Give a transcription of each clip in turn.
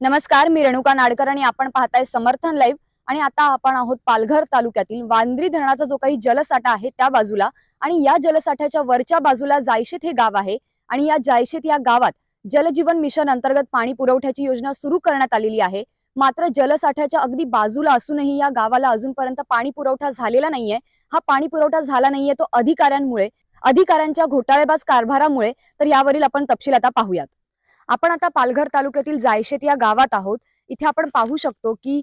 नमस्कार, मी रेणुका नाडकर आणि आपण पाहताय समर्थन लाईव्ह। आणि आता आपण आहोत पालघर तालुक्यातील वांद्री धरणाचा जो काही जलसाठा आहे त्या बाजूला, आणि या जलसाठ्याच्या वरच्या बाजूला जायशेत हे गाव आहे। आणि या जायशेत या गावात जलजीवन मिशन अंतर्गत पाणी पुरवठ्याची योजना सुरू करण्यात आलेली आहे। मात्र जलसाठ्याच्या अगदी बाजूला असूनही या गावाला अजूनपर्यंत पाणी पुरवठा झालेला नाहीये। हा पाणी पुरवठा झाला नाहीये तो अधिकाऱ्यांच्या घोटाळेबाज कारभारामुळे। तर यावरील आपण तपशील आता पाहूयात। आपण आता पालघर तालुक्यातील जायशेत या गावात आहोत। इथे आपण पाहू शकतो की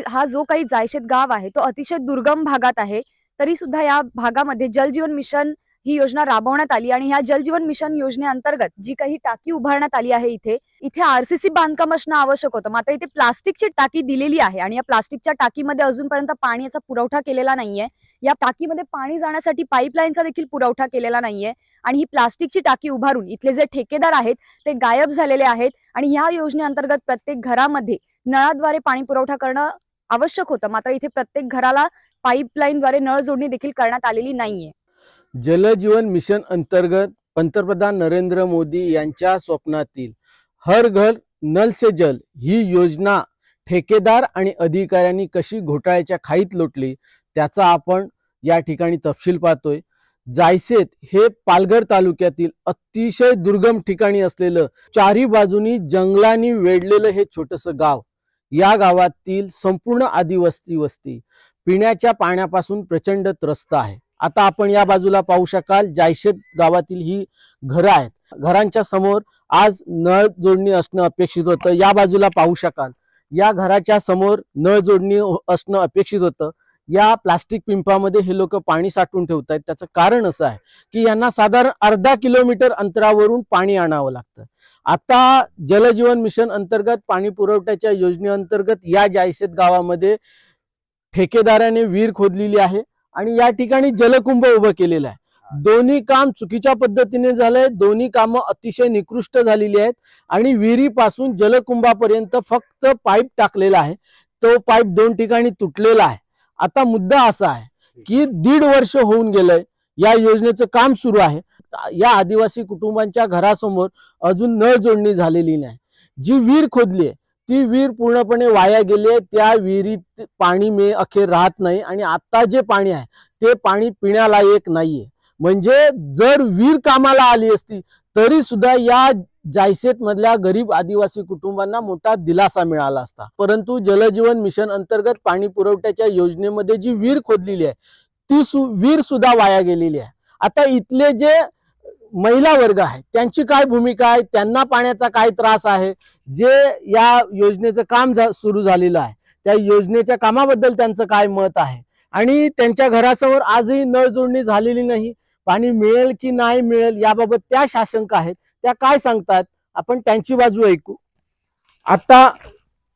हा जो काही जायशेत गाव आहे तो अतिशय दुर्गम भागात आहे। तरी सुद्धा या भागामध्ये जलजीवन मिशन ही योजना राबवण्यात आली आणि ह्या जलजीवन मिशन योजनेअंतर्गत जी काही टाकी उभारण्यात आली आहे इथे आरसीसी बांधकाम असणं आवश्यक होतं। मात्र इथे प्लास्टिकची टाकी दिलेली आहे आणि या प्लास्टिकच्या टाकीमध्ये अजूनपर्यंत पाण्याचा पुरवठा केलेला नाहीये। या टाकीमध्ये पाणी जाण्यासाठी पाईपलाईनचा देखील पुरवठा केलेला नाहीये आणि ही प्लास्टिकची टाकी उभारून इथले जे ठेकेदार आहेत ते गायब झालेले आहेत। आणि या योजनेअंतर्गत प्रत्येक घरामध्ये नळाद्वारे पाणी पुरवठा करणं आवश्यक होतं। मात्र इथे प्रत्येक घराला पाईपलाईनद्वारे नळ जोडणी देखील करण्यात आलेली नाहीये। जलजीवन मिशन अंतर्गत पंतप्रधान नरेंद्र मोदी यांच्या स्वप्नातील हर घर नल से जल ही योजना ठेकेदार आणि अधिकाऱ्यांनी कशी घोटाळ्याच्या खाईत लोटली त्याचा आपण या ठिकाणी तपशील पाहतोय। जायशेत हे पालघर तालुक्यातील अतिशय दुर्गम ठिकाणी असलेलं चारी बाजूनी जंगलांनी वेढलेलं हे छोटंसं गाव। या गावातील संपूर्ण आदिवासी वस्ती पिण्याच्या पाण्यापासून प्रचंड त्रस्त आहे। आता आपण या बाजूला पाहू शकाल जायशेत गावातील ही घरं आहेत। घरांच्या समोर आज नळ जोडणी असणं अपेक्षित होतं। या बाजूला पाहू शकाल या घराच्या समोर नळ जोडणी असणं अपेक्षित होतं। या प्लास्टिक पिंपामध्ये हे लोक पाणी साठवून ठेवतात। त्याचं कारण असं आहे की यांना साधारण अर्धा किलोमीटर अंतरावरून पाणी आणावं लागतं। आता जलजीवन मिशन अंतर्गत पाणी पुरवठ्याच्या योजनेअंतर्गत या जायशेत गावामध्ये ठेकेदाराने विहीर खोदलेली आहे आणि या ठिकाणी जलकुंभ उभं केलेलं आहे। दोन्ही काम चुकीच्या पद्धतीने झालंय। दोन्ही कामं अतिशय निकृष्ट झालेली आहेत आणि विहिरीपासून जलकुंभापर्यंत फक्त पाईप टाकलेला आहे। तो पाईप दोन ठिकाणी तुटलेला आहे। आता मुद्दा असा आहे की 1.5 वर्ष होऊन गेलंय या योजनेचं काम सुरू आहे। या आदिवासी कुटुंबांच्या घरासमोर अजून नळ जोडणी झालेली नाही। जी विहीर खोदली ती विहीर पूर्णपणे वाया गेली आहे। त्या विहिरीत पाणी अखेर राहत नाही आणि आता जे पाणी आहे ते पाणी पिण्यालायक नाहीये। म्हणजे जर विहीर कामाला आली असती तरी सुद्धा या जायशेत मधल्या गरीब आदिवासी कुटुंबांना मोठा दिलासा मिळाला असता। परंतु जलजीवन मिशन अंतर्गत पाणी पुरवठ्याच्या योजनेमध्ये जी विहीर खोदलेली आहे ती विहीर सुद्धा वाया गेलेली आहे। आता इथले जे महिला वर्ग आहे त्यांची काय भूमिका आहे, त्यांना पाण्याचा काय त्रास आहे, जे या योजनेचं काम सुरू झालेलं आहे त्या योजनेच्या कामाबद्दल त्यांचं काय मत आहे आणि त्यांच्या घरासमोर आजही नळ जोडणी झालेली नाही, पाणी मिळेल की नाही मिळेल याबाबत त्या आशंका आहेत, त्या काय सांगतात आपण त्यांची बाजू ऐकू। आता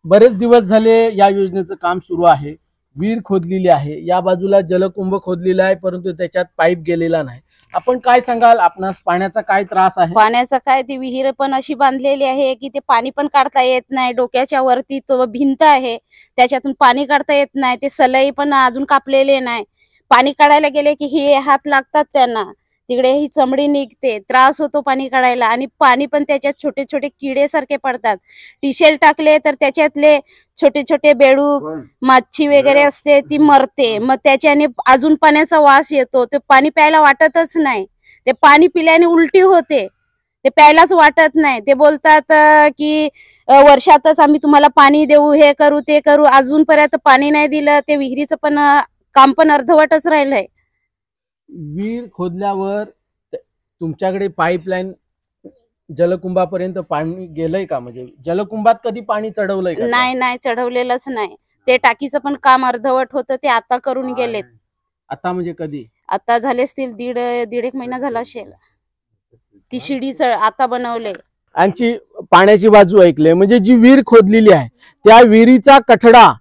बरेच दिवस झाले या योजनेचं काम सुरू आहे। विहीर खोदलेली आहे, या बाजूला जलकुंभ खोदलेला आहे परंतु त्याच्यात पाईप गेलेला नाही। आपण काय सांगाल, आपणास पाण्याचा काय त्रास आहे? पाण्याचा काय, ती विहीर पण अशी बांधलेली आहे की ते पाणी पण काढता येत नाही। डोक्याच्या वरती तो भिंत आहे त्याच्यातून पाणी काढता येत नाही। ते सलई पण अजून कापलेले नाही। पाणी काढायला गेले की हे हात लागतात त्यांना, तिकडे ही चमडी निघते, त्रास होतो पाणी काढायला। आणि पाणी पण त्याच्यात छोटे छोटे किडे सारखे पडतात। टिशेल टाकले तर त्याच्यातले छोटे छोटे बेडूक मच्छी वगैरे असते ती मरते। मग त्याच्याने अजून पाण्याचा वास येतो। ते पाणी प्यायला वाटतच नाही। ते पाणी पिल्याने उलटी होते, ते प्यायलाच वाटत नाही। ते बोलतात की वर्षातच आम्ही तुम्हाला पाणी देऊ, हे करू ते करू। अजूनपर्यंत पाणी नाही दिलं। ते विहिरीचं पण काम पण अर्धवटच राहिलंय। विहीर खोदल्यावर तुमच्याकडे पाईपलाईन जलकुंभापर्यंत पाणी गेलंय का? म्हणजे जलकुंभात कधी पाणी चढवलंय का? नाही चढवलेलंच नाही। ते टाकीचं पण काम अर्धवट होतं, ते आता करून गेलेत। आता म्हणजे कधी? आता झाले असतील दीड एक महिना झाला असेल। ती शिडी आता बनवले। आणखी पाण्याची बाजू ऐकले, म्हणजे जी विहीर खोदलेली आहे त्या विहिरीचा कठडा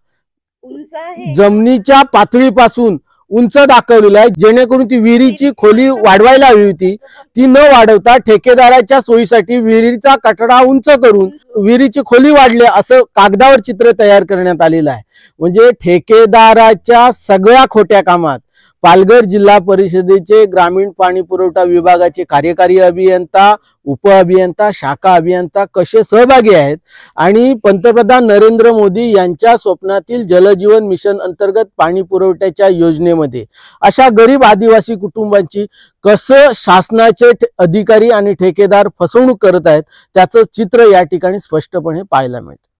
उंच आहे, जमिनीच्या पातळीपासून उंच दाखवलेला आहे, जेणेकरून ती विहिरीची खोली वाढवायला हवी होती। ती न वाढवता ठेकेदाराच्या सोयीसाठी विहिरीचा कठडा उंच करून विहिरीची खोली वाढली असं कागदावर चित्र तयार करण्यात आलेलं आहे। म्हणजे ठेकेदाराच्या सगळ्या खोट्या कामात पालघर जिल्हा परिषदेचे ग्रामीण पाणी पुरवठा विभागाचे कार्यकारी अभियंता, उप अभियंता, शाखा अभियंता कसे सहभागी आहेत आणि पंतप्रधान नरेंद्र मोदी यांच्या स्वप्नातील जलजीवन मिशन अंतर्गत पाणी पुरवठ्याच्या योजनेमध्ये अशा गरीब आदिवासी कुटुंबांची कसं शासनाचे अधिकारी आणि ठेकेदार फसवणूक करत आहेत त्याचं चित्र या ठिकाणी स्पष्टपणे पाहायला मिळतं।